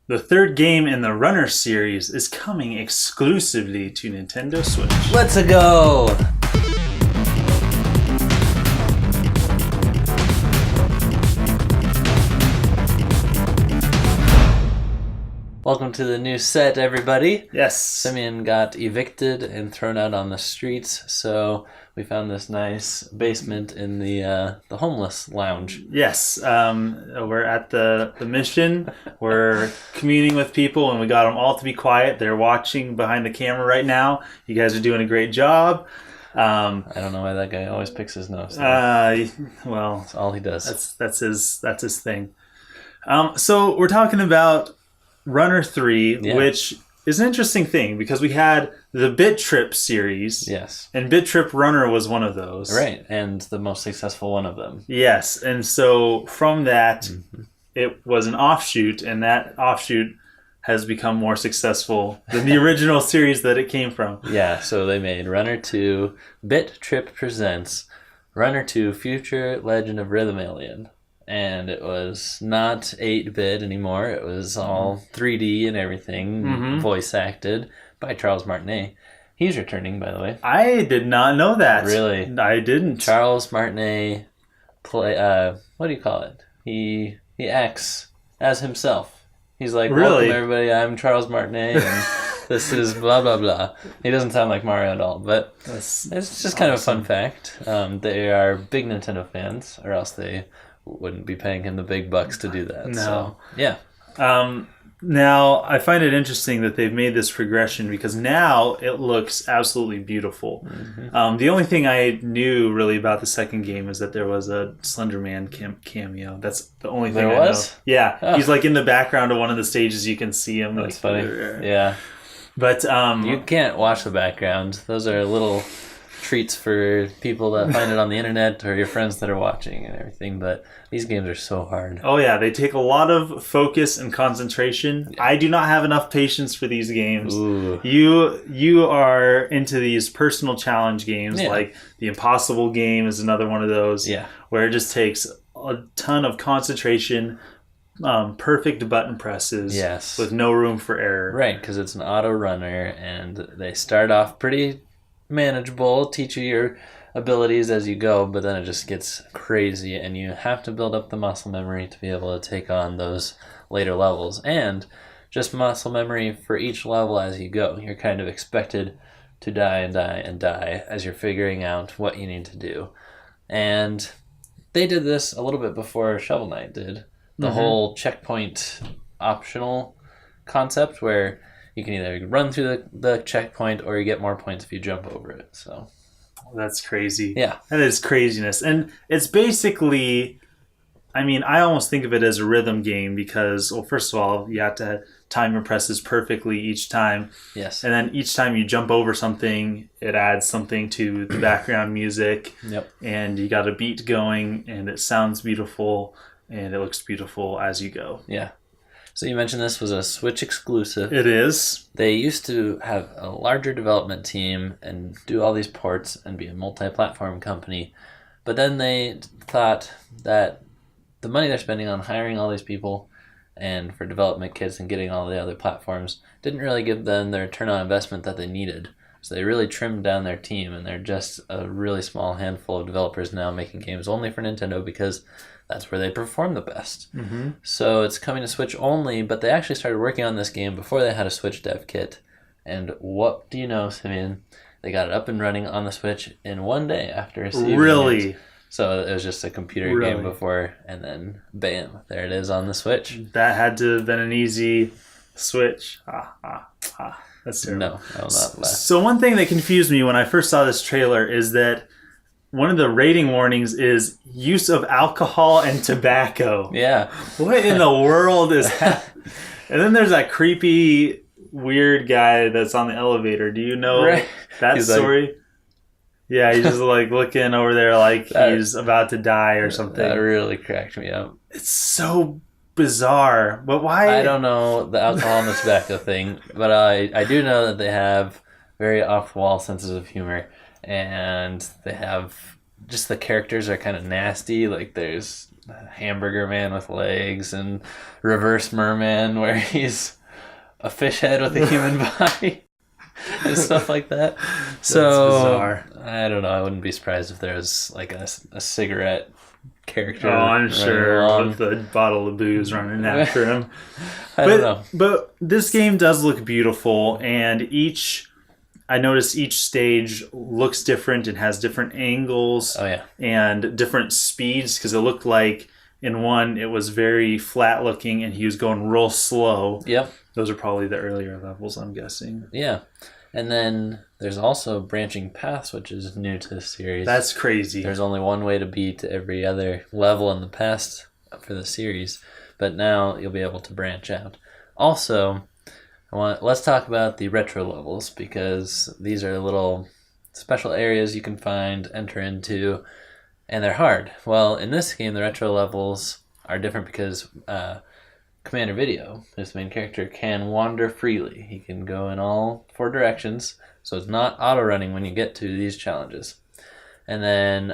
The third game in the Runner series is coming exclusively to Nintendo Switch. Let's go! Welcome to the new set, everybody. Yes. Simeon got evicted and thrown out on the streets, so we found this nice basement in the homeless lounge. Yes. We're at the mission. We're communing with people, and we got them all to be quiet. They're watching behind the camera right now. You guys are doing a great job. I don't know why that guy always picks his nose. Well, that's all he does. That's his thing. So we're talking about Runner3, which is an interesting thing because we had the Bit.Trip series. Yes. And Bit.Trip Runner was one of those. Right, and the most successful one of them. Yes, and so from that, it was an offshoot, and that offshoot has become more successful than the original series that it came from. Yeah, so they made Runner2, Bit.Trip presents Runner2 Future Legend of Rhythm Alien. And it was not 8-bit anymore. It was all 3D and everything, voice acted by Charles Martinet. He's returning, by the way. I did not know that. Really? I didn't. Charles Martinet what do you call it? He acts as himself. He's like, really? Welcome everybody, I'm Charles Martinet, and this is blah, blah, blah. He doesn't sound like Mario at all, but it's just kind of a fun fact. They are big Nintendo fans, or else they wouldn't be paying him the big bucks to do that. No. So, yeah. Now, I find it interesting that they've made this progression because now it looks absolutely beautiful. The only thing I knew really about the second game is that there was a Slender Man cameo. That's the only thing there was? know. Yeah. Oh. He's like in the background of one of the stages. You can see him. That's like, funny. Yeah. But you can't watch the background. Those are little treats for people that find it on the internet or your friends that are watching and everything, but these games are so hard. Oh yeah, they take a lot of focus and concentration. Yeah. I do not have enough patience for these games. Ooh. You are into these personal challenge games, like the Impossible game is another one of those, where it just takes a ton of concentration, perfect button presses, with no room for error. Right, because it's an auto runner, and they start off pretty manageable, teach you your abilities as you go, but then it just gets crazy and you have to build up the muscle memory to be able to take on those later levels, and just muscle memory for each level as you go. You're kind of expected to die and die and die as you're figuring out what you need to do. And they did this a little bit before Shovel Knight did. The whole checkpoint optional concept where you can either run through the checkpoint or you get more points if you jump over it. So that's crazy. Yeah. That is craziness. And it's basically, I mean, I almost think of it as a rhythm game because, well, first of all, you have to time your presses perfectly each time. Yes. And then each time you jump over something, it adds something to the background music. Yep. And you got a beat going and it sounds beautiful and it looks beautiful as you go. Yeah. So you mentioned this was a Switch exclusive. It is. They used to have a larger development team and do all these ports and be a multi-platform company. But then they thought that the money they're spending on hiring all these people and for development kits and getting all the other platforms didn't really give them the return on investment that they needed. So they really trimmed down their team, and they're just a really small handful of developers now making games only for Nintendo because that's where they perform the best. So it's coming to Switch only, but they actually started working on this game before they had a Switch dev kit. And what do you know, Simeon? They got it up and running on the Switch in one day after receiving it. So it was just a computer game before, and then bam, there it is on the Switch. That had to have been an easy switch. That's terrible. No, I will not laugh. So one thing that confused me when I first saw this trailer is that one of the rating warnings is use of alcohol and tobacco. Yeah. What in the world is that? And then there's that creepy, weird guy that's on the elevator. Do you know that story? Yeah, he's just like looking over there like he's about to die or something. That really cracked me up. It's so bizarre. But why? I don't know the alcohol and the tobacco thing, but I do know that they have very off-the-wall senses of humor. And they have just the characters are kind of nasty. Like there's Hamburger Man with legs and Reverse Merman where he's a fish head with a human body and stuff like that. So That's bizarre. I don't know. I wouldn't be surprised if there was like a cigarette character. Oh, I'm sure along. with the bottle of booze running after him. I don't know. But this game does look beautiful, and I noticed each stage looks different and has different angles. Oh yeah, and different speeds, because it looked like in one it was very flat looking and he was going real slow. Yep. Those are probably the earlier levels, I'm guessing. Yeah. And then there's also branching paths, which is new to the series. That's crazy. There's only one way to beat every other level in the past for the series, but now you'll be able to branch out. Also, let's talk about the retro levels, because these are little special areas you can find, enter into, and they're hard. Well, in this game, the retro levels are different because Commander Video, his main character, can wander freely. He can go in all 4 directions, so it's not auto-running when you get to these challenges. And then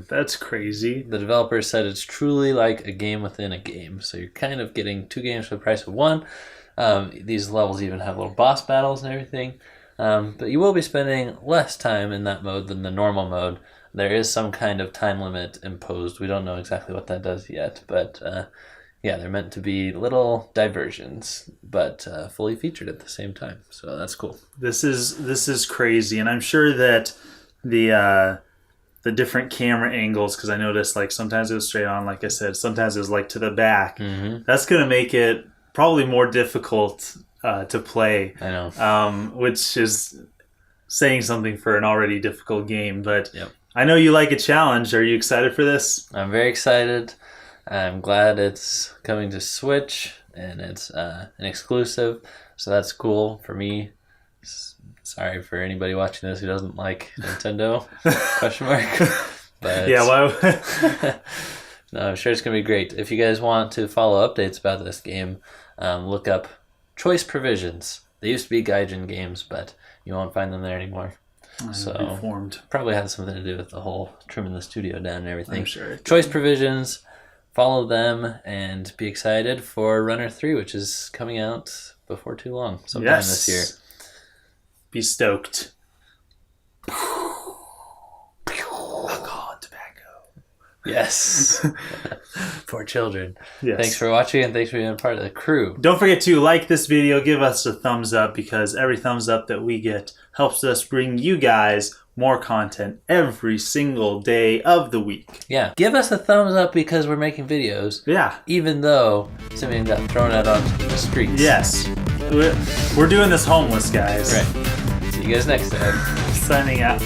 that's crazy. The developers said it's truly like a game within a game, so you're kind of getting 2 games for the price of 1. These levels even have little boss battles and everything, but you will be spending less time in that mode than the normal mode. There is some kind of time limit imposed. We don't know exactly what that does yet, but yeah, they're meant to be little diversions, but fully featured at the same time. So that's cool. This is crazy, and I'm sure that the different camera angles, because I noticed like sometimes it was straight on, like I said, sometimes it was like to the back. Mm-hmm. That's gonna make it probably more difficult to play. I know, which is saying something for an already difficult game. But yep. I know you like a challenge. Are you excited for this? I'm very excited. I'm glad it's coming to Switch, and it's an exclusive, so that's cool for me. Sorry for anybody watching this who doesn't like Nintendo, question mark. But yeah, well, no, I'm sure it's going to be great. If you guys want to follow updates about this game, look up Choice Provisions. They used to be Gaijin Games, but you won't find them there anymore. So informed. Probably had something to do with the whole trimming the studio down and everything. I'm sure. Choice Provisions. Follow them and be excited for Runner3, which is coming out before too long, sometime this year. Be stoked. Alcohol and tobacco. Yes. For children. Yes. Thanks for watching, and thanks for being a part of the crew. Don't forget to like this video, give us a thumbs up, because every thumbs up that we get helps us bring you guys more content every single day of the week. Yeah. Give us a thumbs up because we're making videos. Yeah. Even though Simeon got thrown out onto the streets. Yes. We're doing this homeless, guys. Right. See you guys next time. Signing out.